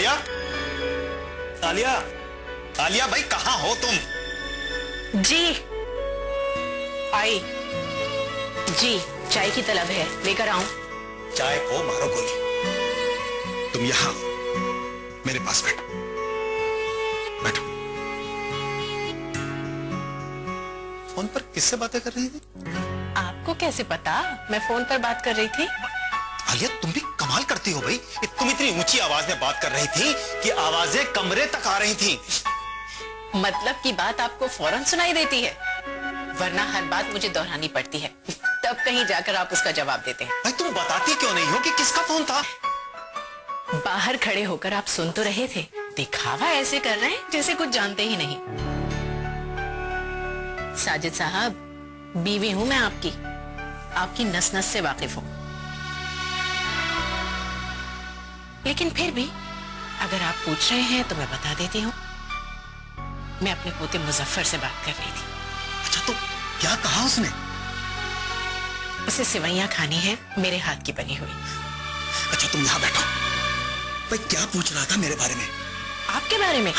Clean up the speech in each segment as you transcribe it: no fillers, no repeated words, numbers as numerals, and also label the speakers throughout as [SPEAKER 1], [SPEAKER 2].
[SPEAKER 1] आलिया, आलिया, आलिया भाई कहाँ हो तुम?
[SPEAKER 2] जी आई जी, चाय की तलब है, लेकर आऊं?
[SPEAKER 1] चाय को मारो गोली। तुम यहां मेरे पास बैठो, बैठो। फोन पर किससे बातें कर रही थी?
[SPEAKER 2] आपको कैसे पता मैं फोन पर बात कर रही थी?
[SPEAKER 1] आलिया तुम भी कमाल करती हो भाई। तुम इतनी ऊंची आवाज में बात कर रही थी कि आवाजें कमरे तक आ रही थी।
[SPEAKER 2] मतलब की बात आपको फौरन सुनाई देती है, वरना हर बात मुझे दोहरानी पड़ती है, तब कहीं जाकर आप उसका जवाब देते हैं।
[SPEAKER 1] भाई तुम बताती क्यों नहीं हो कि किसका फोन था?
[SPEAKER 2] बाहर खड़े होकर आप सुन तो रहे थे, दिखावा ऐसे कर रहे हैं जैसे कुछ जानते ही नहीं। साजिद साहब, बीवी हूं मैं आपकी नस नस से वाकिफ हूं। लेकिन फिर भी अगर आप पूछ रहे हैं तो मैं बता देती हूँ, मैं अपने पोते मुजफ्फर से बात कर रही थी।
[SPEAKER 1] अच्छा तो क्या कहा उसने?
[SPEAKER 2] उसे सिवैयां खानी है, मेरे हाथ की बनी हुई।
[SPEAKER 1] अच्छा तुम यहाँ बैठो। भाई क्या पूछ रहा था मेरे बारे में?
[SPEAKER 2] आपके बारे में?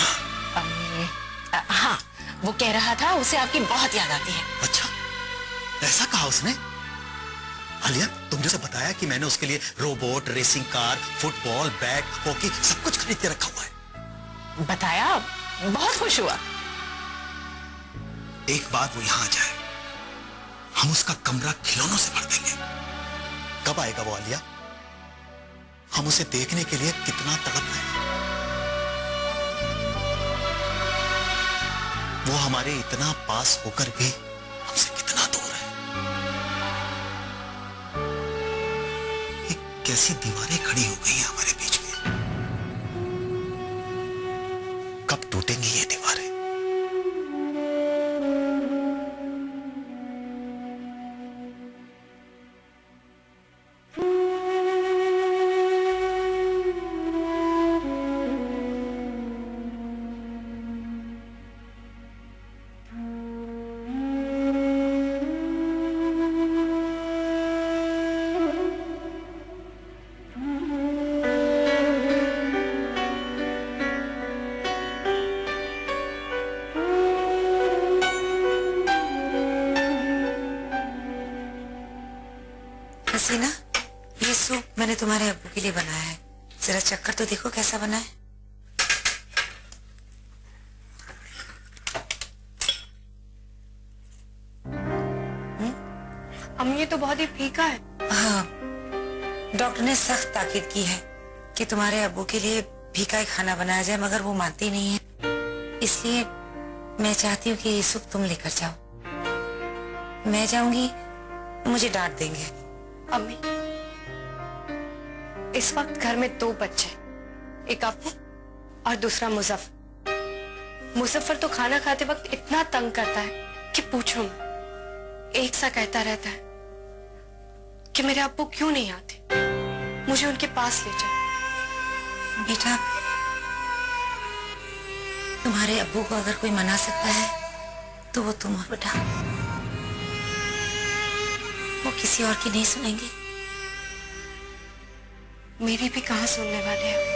[SPEAKER 2] हाँ, वो कह रहा था उसे आपकी बहुत याद आती है।
[SPEAKER 1] अच्छा ऐसा कहा उसने? आलिया तुमने उसे बताया कि मैंने उसके लिए robot, racing car, football, bat, hockey सब कुछ खरीद के रखा हुआ है।
[SPEAKER 2] बताया, बहुत खुश हुआ।
[SPEAKER 1] एक बार वो यहां आ जाए, हम उसका कमरा खिलौनों से भर देंगे। कब आएगा वो आलिया? हम उसे देखने के लिए कितना तड़प रहे हैं। वो हमारे इतना पास होकर भी हमसे कितना दूर है। ये कैसी दीवारें खड़ी हो गई हैं हमारे बीच में। कब टूटेंगी ये दीवारें?
[SPEAKER 3] हसीना, ये सूप मैंने तुम्हारे अब्बू के लिए बनाया है, जरा चक्कर तो देखो कैसा बना है।
[SPEAKER 4] अम्मी ये तो बहुत ही फीका है।
[SPEAKER 3] हाँ, डॉक्टर ने सख्त ताकीद की है कि तुम्हारे अब्बू के लिए फीका ही खाना बनाया जाए, मगर वो मानती नहीं है। इसलिए मैं चाहती हूँ कि ये सूप तुम लेकर जाओ। मैं जाऊंगी, मुझे डांट देंगे।
[SPEAKER 4] अम्मी, इस वक्त घर में 2 बच्चे, एक अब्बू और दूसरा मुजफ्फर। मुजफ्फर तो खाना खाते वक्त इतना तंग करता है कि पूछो मत। एक सा कहता रहता है कि मेरे अब्बू क्यों नहीं आते, मुझे उनके पास ले जाओ।
[SPEAKER 3] बेटा, तुम्हारे अब्बू को अगर कोई मना सकता है तो वो तुम हो बेटा। वो किसी और की नहीं सुनेंगे।
[SPEAKER 4] मेरी भी कहाँ सुनने वाले हैं।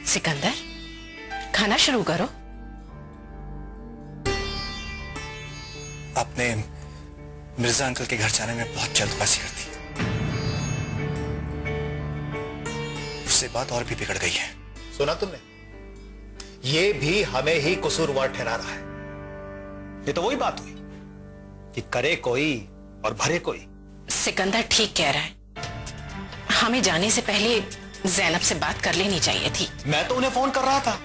[SPEAKER 2] सिकंदर, खाना शुरू करो।
[SPEAKER 5] आपने मिर्जा अंकल के घर जाने में बहुत जल्दबाजी कर दी, उससे बात और भी बिगड़ गई है।
[SPEAKER 1] सुना तुमने? ये भी हमें ही कसूरवार ठहरा रहा है। ये तो वही बात हुई कि करे कोई और भरे कोई।
[SPEAKER 2] सिकंदर ठीक कह रहा है, हमें जाने से पहले ज़ैनब से बात कर लेनी चाहिए थी।
[SPEAKER 1] मैं तो उन्हें फोन कर रहा था,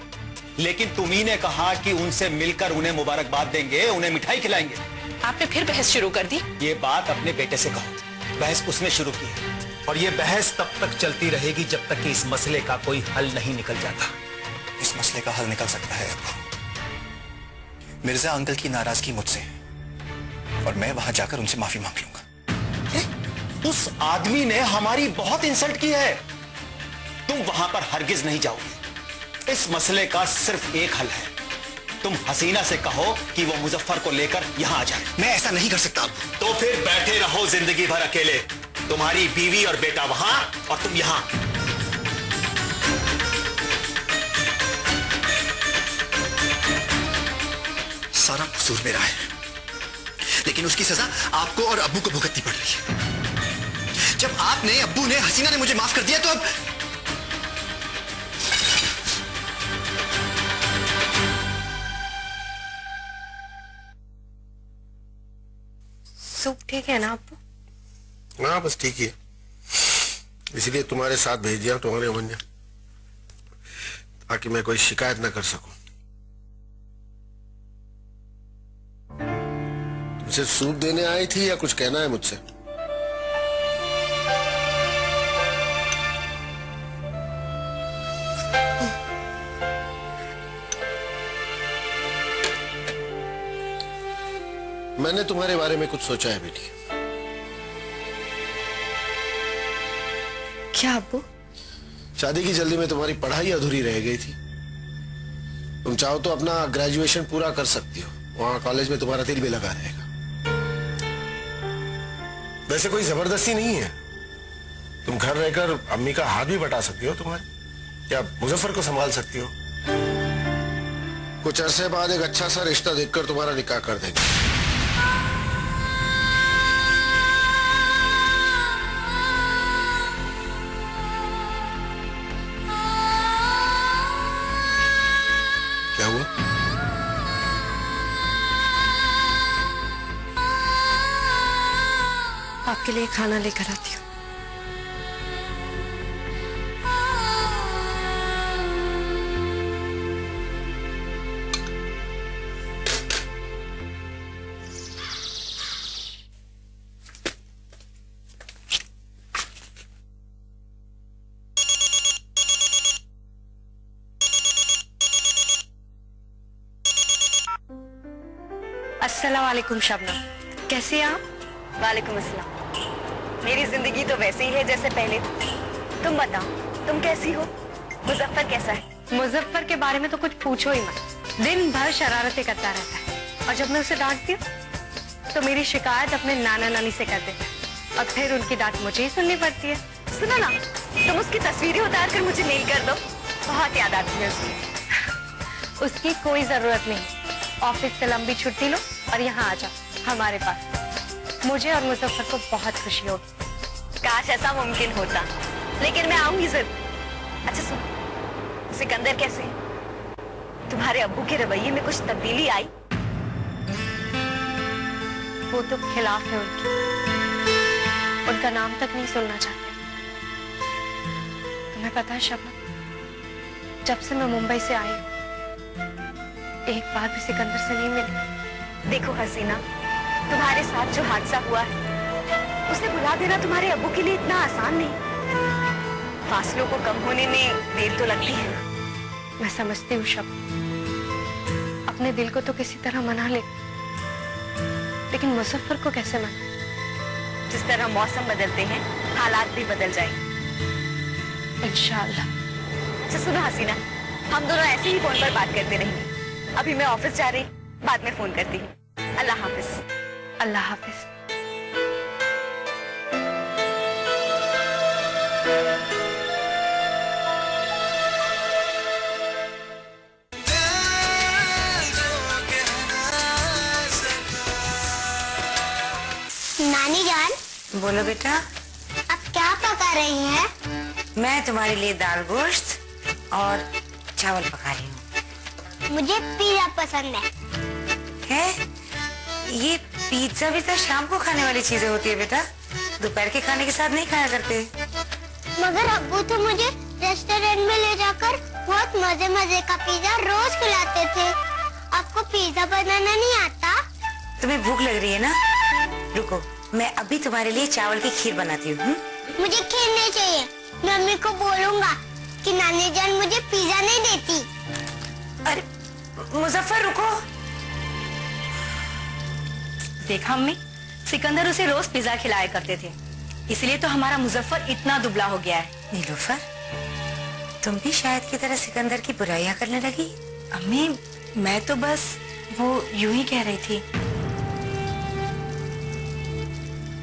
[SPEAKER 1] लेकिन तुम ही ने कहा कि उनसे मिलकर उन्हें मुबारकबाद देंगे, उन्हें मिठाई खिलाएंगे।
[SPEAKER 2] आपने फिर बहस शुरू कर दी।
[SPEAKER 1] ये बात अपने बेटे से कहो। बहस उसने शुरू की है और ये बहस तब तक चलती रहेगी जब तक कि इस मसले का कोई हल नहीं निकल जाता।
[SPEAKER 5] इस मसले का हल निकल सकता है अब्बू। मिर्जा अंकल की नाराजगी मुझसे है और मैं वहां जाकर उनसे माफी मांग लूंगा।
[SPEAKER 1] उस आदमी ने हमारी बहुत इंसल्ट की है। तुम वहां पर हरगिज नहीं जाओगे। इस मसले का सिर्फ एक हल है। तुम हसीना से कहो कि वो मुजफ्फर को लेकर यहां आ जाए।
[SPEAKER 5] मैं ऐसा नहीं कर सकता अब्बू।
[SPEAKER 1] तो फिर बैठे रहो जिंदगी भर अकेले। तुम्हारी बीवी और बेटा वहां और तुम यहां।
[SPEAKER 5] सारा कसूर मेरा है, लेकिन उसकी सजा आपको और अब्बू को भुगतनी पड़ रही है। जब आपने, अब्बू ने, हसीना ने मुझे माफ कर दिया तो अब
[SPEAKER 4] सूप ठीक है ना अब्बू?
[SPEAKER 6] हाँ बस ठीक ही है, इसलिए तुम्हारे साथ भेज दिया तुम्हारे अमन्या, ताकि मैं कोई शिकायत ना कर सकूं। तुमसे सूप देने आई थी या कुछ कहना है मुझसे? मैंने तुम्हारे बारे में कुछ सोचा है बेटी।
[SPEAKER 4] क्या अब्बू?
[SPEAKER 6] शादी की जल्दी में तुम्हारी पढ़ाई अधूरी रह गई थी। तुम चाहो तो अपना ग्रेजुएशन पूरा कर सकती हो, वहां कॉलेज में तुम्हारा दिल भी लगा रहेगा। वैसे कोई जबरदस्ती नहीं है, तुम घर रहकर अम्मी का हाथ भी बटा सकती हो तुम्हारे, या मुजफ्फर को संभाल सकती हो। कुछ अरसे बाद एक अच्छा सा रिश्ता देखकर तुम्हारा निकाह कर देंगे। क्या हुआ?
[SPEAKER 4] आपके लिए खाना लेकर आती हूँ। अस्सलाम वालेकुम शबनम, कैसे हैं आप?
[SPEAKER 7] वालेकुम अस्सलाम। मेरी जिंदगी तो वैसे ही है जैसे पहले थी। तुम बताओ, तुम कैसी हो? मुजफ्फर कैसा है?
[SPEAKER 4] मुजफ्फर के बारे में तो कुछ पूछो ही मत, दिन भर शरारतें करता रहता है, और जब मैं उसे डांटती हूँ तो मेरी शिकायत अपने नाना नानी से कर देता है, और फिर उनकी डांट मुझे ही सुननी पड़ती है।
[SPEAKER 7] सुनो ना, तुम उसकी तस्वीरें उतार कर मुझे मेल कर दो, बहुत याद आती है उसकी।
[SPEAKER 4] उसकी कोई जरूरत नहीं, ऑफिस से लंबी छुट्टी लो और यहाँ आ जाओ हमारे पास। मुझे और मुजफ्फर को बहुत खुशी होगी।
[SPEAKER 7] काश ऐसा मुमकिन होता, लेकिन मैं आऊंगी जरूर। अच्छा सुनो, सिकंदर कैसे है? तुम्हारे अब्बू के रवैये में कुछ तब्दीली आई?
[SPEAKER 4] वो तो खिलाफ है उनकी, उनका नाम तक नहीं सुनना चाहते। तुम्हें पता है शबनम, जब से मैं मुंबई से आई एक बार भी सिकंदर से नहीं मिली।
[SPEAKER 7] देखो हसीना, तुम्हारे साथ जो हादसा हुआ है उसे भुला देना तुम्हारे अब्बू के लिए इतना आसान नहीं। फासलों को कम होने में देर तो लगती है।
[SPEAKER 4] मैं समझती हूँ शब, अपने दिल को तो किसी तरह मना ले, लेकिन मुजफ्फर को कैसे मना?
[SPEAKER 7] जिस तरह मौसम बदलते हैं हालात भी बदल जाएंगे
[SPEAKER 4] इंशाअल्लाह।
[SPEAKER 7] अच्छा सुनो हसीना, हम दोनों ऐसे ही फोन पर बात करते रहेंगे। अभी मैं ऑफिस जा रही, बाद में फोन करती हूँ। अल्लाह हाफिज।
[SPEAKER 4] अल्लाह हाफिज।
[SPEAKER 8] नानी जान,
[SPEAKER 3] बोलो बेटा।
[SPEAKER 8] आप क्या पका रही हैं?
[SPEAKER 3] मैं तुम्हारे लिए दाल गोश्त और चावल पका रही हूँ।
[SPEAKER 8] मुझे पिज़्ज़ा पसंद है।
[SPEAKER 3] ये पिज्जा भी तो शाम को खाने वाली चीजें होती है बेटा, दोपहर के खाने के साथ नहीं खाया करते।
[SPEAKER 8] मगर अब्बू तो मुझे रेस्टोरेंट में ले जाकर बहुत मजे मजे का पिज़्ज़ा रोज खिलाते थे। आपको पिज़्ज़ा बनाना नहीं आता?
[SPEAKER 3] तुम्हें भूख लग रही है ना? रुको, मैं अभी तुम्हारे लिए चावल की खीर बनाती हूँ।
[SPEAKER 8] मुझे खीर नहीं चाहिए। मम्मी को बोलूंगा कि नानी जान मुझे पिज्जा नहीं देती।
[SPEAKER 3] अरे मुजफ्फर रुको।
[SPEAKER 4] देखा अम्मी, सिकंदर उसे रोज पिज्जा खिलाया करते थे, इसलिए तो हमारा मुजफ्फर इतना दुबला हो गया है।
[SPEAKER 3] नीलूफर, तुम भी शायद की तरह सिकंदर की बुराइयां करने लगी।
[SPEAKER 4] अम्मी, मैं तो बस वो यूं ही कह रही थी।